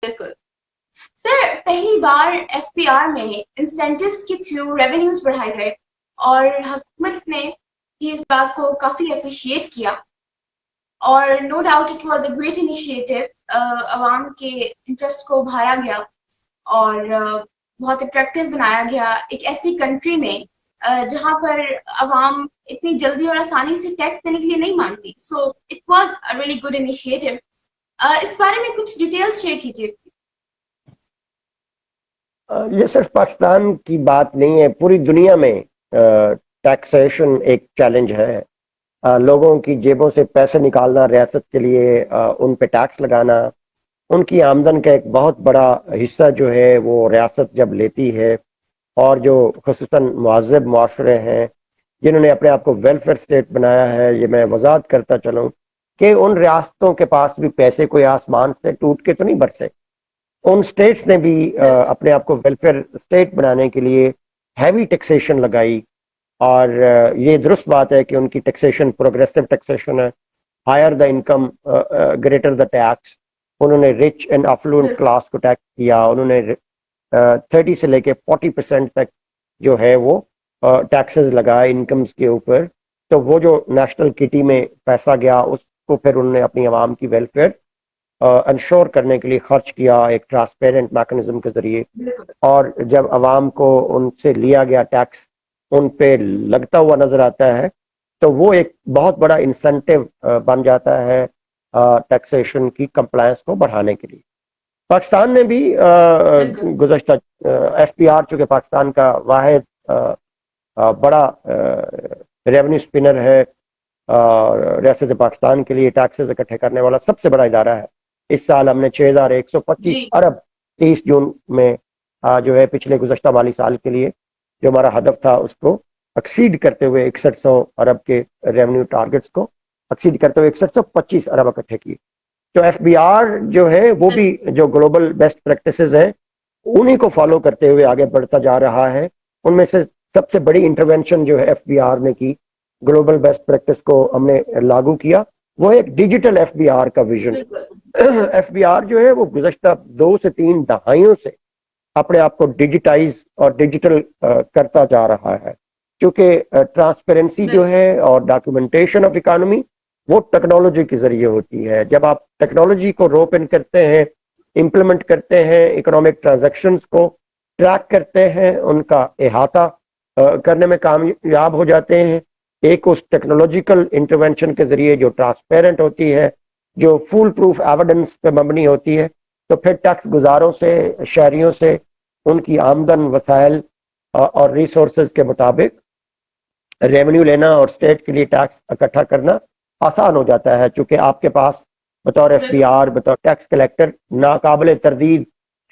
بالکل سر، پہلی bar F P R میں انسینٹیوز کے تھرو ریونیوز بڑھائے گئے اور حکومت نے بھی اس بات کو کافی اپریشیٹ کیا، اور no doubt it was a great initiative. عوام کے انٹرسٹ کو ابھارا گیا اور بہت اٹریکٹیو بنایا گیا ایک ایسی کنٹری میں جہاں پر عوام اتنی جلدی اور آسانی سے ٹیکس دینے کے لیے نہیں مانتی. So it was a really good initiative. اس بارے میں کچھ ڈیٹیلز شیئر کیجیے. یہ صرف پاکستان کی بات نہیں ہے، پوری دنیا میں ٹیکسیشن ایک چیلنج ہے. لوگوں کی جیبوں سے پیسے نکالنا، ریاست کے لیے ان پہ ٹیکس لگانا، ان کی آمدن کا ایک بہت بڑا حصہ جو ہے وہ ریاست جب لیتی ہے. اور جو خصوصاً مہذب معاشرے ہیں جنہوں نے اپنے آپ کو ویلفیئر اسٹیٹ بنایا ہے، یہ میں وضاحت کرتا چلوں کہ ان ریاستوں کے پاس بھی پیسے کوئی آسمان سے ٹوٹ کے تو نہیں برسے. ان سٹیٹس نے بھی بالکل اپنے آپ کو ویلفیئر اسٹیٹ بنانے کے لیے ہیوی ٹیکسیشن لگائی. اور یہ درست بات ہے کہ ان کی ٹیکسیشن پروگریسو ٹیکسیشن ہے. Higher the income greater the tax. انہوں نے رچ اینڈ افلوئنٹ بالکل کلاس کو ٹیکس کیا. انہوں نے 30 سے لے کے 40% تک جو ہے وہ ٹیکسز لگائے انکمز کے اوپر. تو وہ جو نیشنل کٹی میں پیسہ گیا اس کو پھر انہوں نے اپنی عوام کی ویلفیئر انشور کرنے کے لیے خرچ کیا ایک ٹرانسپیرنٹ میکنزم کے ذریعے. بالکل اور جب عوام کو ان سے لیا گیا ٹیکس ان پہ لگتا ہوا نظر آتا ہے تو وہ ایک بہت بڑا انسینٹیو بن جاتا ہے ٹیکسیشن کی کمپلائنس کو بڑھانے کے لیے. پاکستان نے بھی بالکل گزشتہ ایف پی آر چونکہ پاکستان کا واحد بڑا ریونیو اسپنر ہے، ریاست پاکستان کے لیے ٹیکسز اکٹھے کرنے والا سب سے بڑا ادارہ ہے. اس سال ہم نے 6125 جی ارب 30 جون میں جو ہے پچھلے گزشتہ مالی سال کے لیے جو ہمارا ہدف تھا اس کو ایکسیڈ کرتے ہوئے 6100 ارب کے ریونیو ٹارگٹس کو ایکسیڈ کرتے ہوئے 6125 ارب اکٹھے کیے. تو ایف بی آر جو ہے وہ بھی جو گلوبل بیسٹ پریکٹسز ہیں انہی کو فالو کرتے ہوئے آگے بڑھتا جا رہا ہے. ان میں سے سب سے بڑی انٹرونشن جو ہے ایف بی آر نے کی، گلوبل بیسٹ پریکٹس کو ہم نے لاگو کیا، وہ ایک ڈیجیٹل ایف بی آر کا ویژن. بالکل ایف بی آر جو ہے وہ گزشتہ 2 سے 3 دہائیوں سے اپنے آپ کو ڈیجیٹائز اور ڈیجیٹل کرتا جا رہا ہے. کیونکہ ٹرانسپیرنسی جو بالکل ہے اور ڈاکیومنٹیشن آف اکانومی وہ ٹیکنالوجی کے ذریعے ہوتی ہے. جب آپ ٹیکنالوجی کو روپ ان کرتے ہیں، امپلیمنٹ کرتے ہیں، اکنامک ٹرانزیکشنز کو ٹریک کرتے ہیں، ان کا احاطہ کرنے میں کامیاب ہو جاتے ہیں، ایک اس ٹیکنالوجیکل انٹرونشن کے ذریعے جو ٹرانسپیرنٹ ہوتی ہے، جو فول پروف ایویڈنس پہ مبنی ہوتی ہے، تو پھر ٹیکس گزاروں سے، شہریوں سے ان کی آمدن، وسائل اور ریسورسز کے مطابق ریونیو لینا اور اسٹیٹ کے لیے ٹیکس اکٹھا کرنا آسان ہو جاتا ہے. چونکہ آپ کے پاس بطور ایف بی بالکل آر، بطور ٹیکس کلیکٹر ناقابل تردید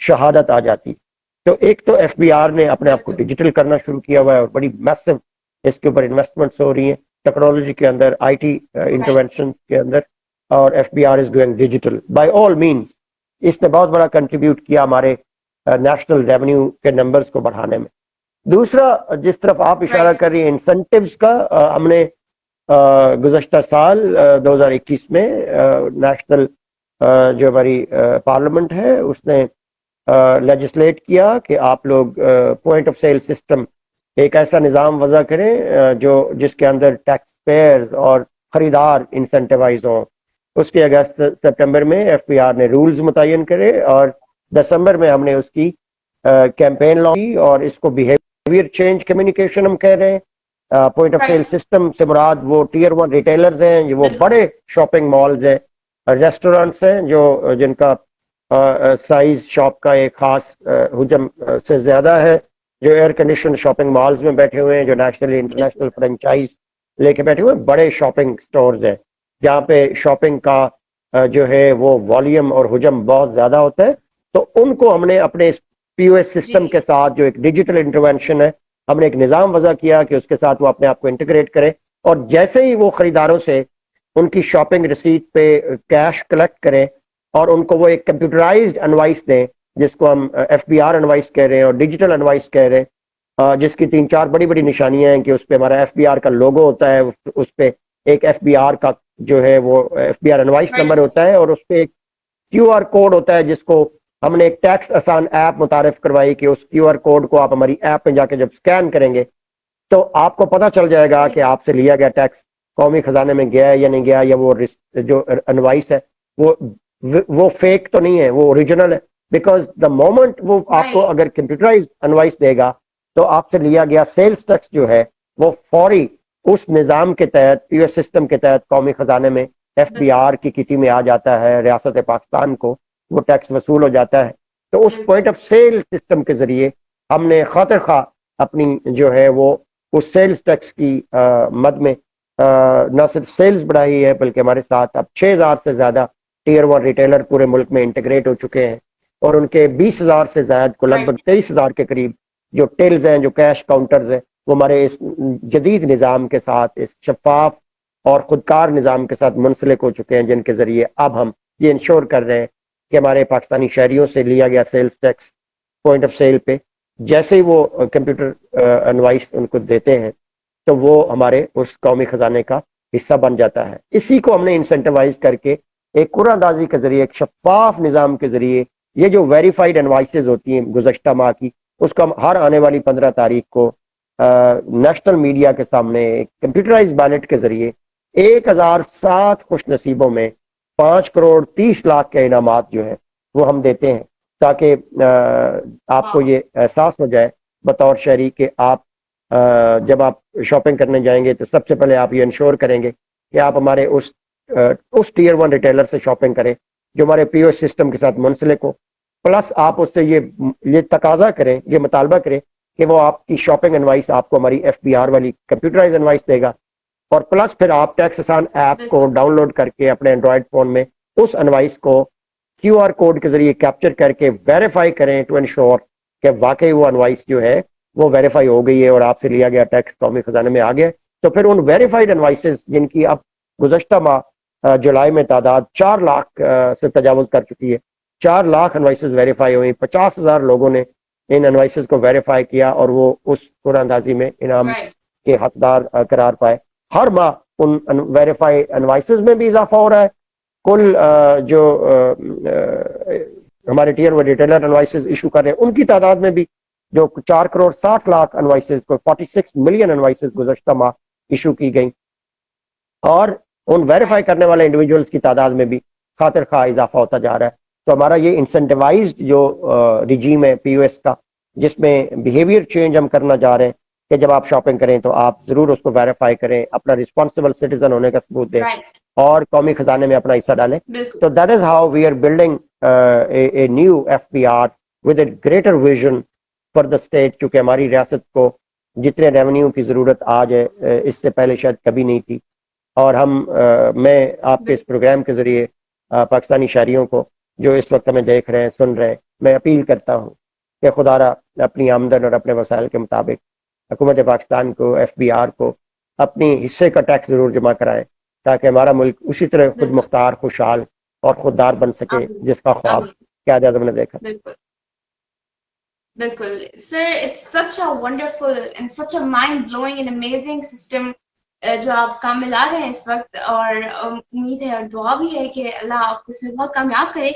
شہادت آ جاتی. تو ایک تو ایف بی آر نے اپنے آپ کو بالکل ڈیجیٹل کرنا شروع کیا ہوا ہے اور بڑی میسو اس کے اوپر انویسٹمنٹس ہو رہی ہیں ٹیکنالوجی کے اندر، آئی ٹی رائٹ انٹرونشن کے اندر. اور F B R is going digital by all means. اس نے بہت بڑا کنٹریبیوٹ کیا ہمارے نیشنل ریونیو کے نمبرز کو بڑھانے میں. دوسرا جس طرف آپ اشارہ رائٹ کر رہی ہیں انسینٹیوز کا، ہم نے گزشتہ سال 2021 میں نیشنل جو ہماری پارلیمنٹ ہے اس نے لیجسلیٹ کیا کہ آپ لوگ پوائنٹ آف سیل سسٹم ایک ایسا نظام وضع کریں جس کے اندر ٹیکس پیئرز اور خریدار انسینٹیوائز ہوں. اس کے اگست سپٹمبر میں ایف پی آر نے رولز متعین کرے اور دسمبر میں ہم نے اس کی کیمپین لانچ کی. اور اس کو بیہیویئر چینج کمیونیکیشن ہم کہہ رہے ہیں. Point of sale right system سے مراد وہ ٹیئر 1 ریٹیلرز ہیں، یہ وہ بالکل بڑے شاپنگ مالز ہیں، ریسٹورنٹس ہیں جن کا سائز شاپ کا ایک خاص حجم سے زیادہ ہے، جو ایئر کنڈیشن شاپنگ مالز میں بیٹھے ہوئے ہیں، جو نیشنل انٹرنیشنل فرنچائز لے کے بیٹھے ہوئے ہیں، بڑے شاپنگ سٹورز ہیں جہاں پہ شاپنگ کا جو ہے وہ والیوم اور حجم بہت زیادہ ہوتا ہے. تو ان کو ہم نے اپنے اس پی او ایس جی سسٹم کے ساتھ جو ایک ڈیجیٹل انٹرونشن ہے، ہم نے ایک نظام وضع کیا کہ اس کے ساتھ وہ اپنے آپ کو انٹیگریٹ کرے. اور جیسے ہی وہ خریداروں سے ان کی شاپنگ رسیٹ پہ کیش کلیکٹ کریں اور ان کو وہ ایک کمپیوٹرائزڈ انوائس دیں، جس کو ہم ایف بی آر انوائس کہہ رہے ہیں اور ڈیجیٹل انوائس کہہ رہے ہیں، جس کی 3-4 بڑی بڑی نشانیاں ہیں کہ اس پہ ہمارا ایف بی آر کا لوگو ہوتا ہے، اس پہ ایک ایف بی آر کا جو ہے وہ F B R invoice right number ہوتا ہے، اور اس پہ ایک کیو آر کوڈ ہوتا ہے جس کو ہم نے ایک ٹیکس آسان ایپ متعارف کروائی کہ اس کیو آر کوڈ کو آپ ہماری ایپ میں جا کے جب سکین کریں گے تو آپ کو پتا چل جائے گا کہ آپ سے لیا گیا ٹیکس قومی خزانے میں گیا ہے یا نہیں گیا, یا وہ جو انوائس ہے وہ فیک تو نہیں ہے, وہ اوریجنل ہے. بیکاز دا مومنٹ وہ آپ کو اگر کمپیوٹرائز انوائس دے گا تو آپ سے لیا گیا سیلز ٹیکس جو ہے وہ فوری اس نظام کے تحت, پی ایس سسٹم کے تحت قومی خزانے میں ایف بی آر کی کٹی میں آ جاتا ہے, ریاست پاکستان کو وہ ٹیکس وصول ہو جاتا ہے. تو اس پوائنٹ آف سیل سسٹم کے ذریعے ہم نے خاطر خواہ اپنی جو ہے وہ اس سیلز ٹیکس کی مد میں نہ صرف سیلز بڑھائی ہے بلکہ ہمارے ساتھ اب 6000 سے زیادہ ٹیئر 1 ریٹیلر پورے ملک میں انٹیگریٹ ہو چکے ہیں, اور ان کے 20,000 سے زائد کو لگ بھگ 23,000 کے قریب جو ٹیلز ہیں, جو کیش کاؤنٹرز ہیں, وہ ہمارے اس جدید نظام کے ساتھ, اس شفاف اور خودکار نظام کے ساتھ منسلک ہو چکے ہیں, جن کے ذریعے اب ہم یہ انشور کر رہے ہیں کہ ہمارے پاکستانی شہریوں سے لیا گیا sales tax point of sale پہ جیسے ہی وہ کمپیوٹر انوائس ان کو دیتے ہیں تو وہ ہمارے اس قومی خزانے کا حصہ بن جاتا ہے. اسی کو ہم نے انسینٹیوائز کر کے ایک قرعہ اندازی کے ذریعے, ایک شفاف نظام کے ذریعے, یہ جو ویریفائڈ انوائسز ہوتی ہیں گزشتہ ماہ کی, اس کو ہم ہر آنے والی 15 تاریخ کو نیشنل میڈیا کے سامنے کمپیوٹرائز بیلٹ کے ذریعے 1007 خوش نصیبوں میں 5 کروڑ 30 لاکھ کے انعامات جو ہیں وہ ہم دیتے ہیں, تاکہ آپ کو یہ احساس ہو جائے بطور شہری کہ آپ جب آپ شاپنگ کرنے جائیں گے تو سب سے پہلے آپ یہ انشور کریں گے کہ آپ ہمارے اس ٹیئر 1 ریٹیلر سے شاپنگ کریں جو ہمارے پی او ایس سسٹم کے ساتھ منسلک ہو. پلس آپ اس سے یہ تقاضا کریں, یہ مطالبہ کریں کہ وہ آپ کی شاپنگ انوائس آپ کو ہماری ایف بی آر والی کمپیوٹرائز انوائس دے گا, اور پلس پھر آپ ٹیکس آسان ایپ کو ڈاؤن لوڈ کر کے اپنے اینڈرائڈ فون میں اس انوائس کو کیو آر کوڈ کے ذریعے کیپچر کر کے ویریفائی کریں ٹو انشور کہ واقعی وہ انوائس جو ہے وہ ویریفائی ہو گئی ہے اور آپ سے لیا گیا ٹیکس قومی خزانے میں آ گیا. تو پھر ان ویریفائڈ انوائسز جن کی اب گزشتہ ماہ جولائی میں تعداد 4 لاکھ سے تجاوز کر چکی ہے, 4 لاکھ انوائسز ویریفائی ہوئی, 50,000 لوگوں نے ان انوائسز کو ویریفائی کیا اور وہ اس قرعہ اندازی میں انعام کے حقدار قرار پائے. ہر ماہ ان ویریفائی انوائسز میں بھی اضافہ ہو رہا ہے. کل جو ہمارے ٹیئر و ریٹیلر انوائسز ایشو کر رہے ہیں ان کی تعداد میں بھی جو 4 کروڑ 60 لاکھ انوائسز کو 46 ملین انوائسز گزشتہ ماہ ایشو کی گئی, اور ان ویریفائی کرنے والے انڈیویجولز کی تعداد میں بھی خاطر خواہ اضافہ ہوتا جا رہا ہے. تو ہمارا یہ انسینٹیوائزڈ جو رجیم ہے پی او ایس کا, جس میں بیہیویئر چینج ہم کرنا چاہ رہے ہیں کہ جب آپ شاپنگ کریں تو آپ ضرور اس کو ویریفائی کریں, اپنا رسپانسبل سٹیزن ہونے کا ثبوت دیں اور قومی خزانے میں اپنا حصہ ڈالیں. تو that is how we are building a new F B R with a greater vision for the state, چونکہ ہماری ریاست کو جتنے ریونیو کی ضرورت آج ہے اس سے پہلے شاید کبھی نہیں تھی. اور میں آپ کے اس پروگرام کے ذریعے پاکستانی شہریوں کو جو اس وقت ہمیں دیکھ رہے ہیں, سن رہے ہیں, میں اپیل کرتا ہوں کہ خدا را اپنی آمدن اور اپنے وسائل کے مطابق حکومت پاکستان کو, ایف بی آر کو اپنی حصے کا ٹیکس ضرور جمع کرائے تاکہ ہمارا ملک اسی طرح خود مختار, خوشحال اور خوددار بن سکے جس کا خواب قائد اعظم نے دیکھا. بالکل sir, it's such a wonderful and such a mind blowing and amazing system جو آپ کام میں لا رہے ہیں اس وقت, اور امید ہے اور دعا بھی ہے کہ اللہ آپ کو اس میں بہت کامیاب کرے.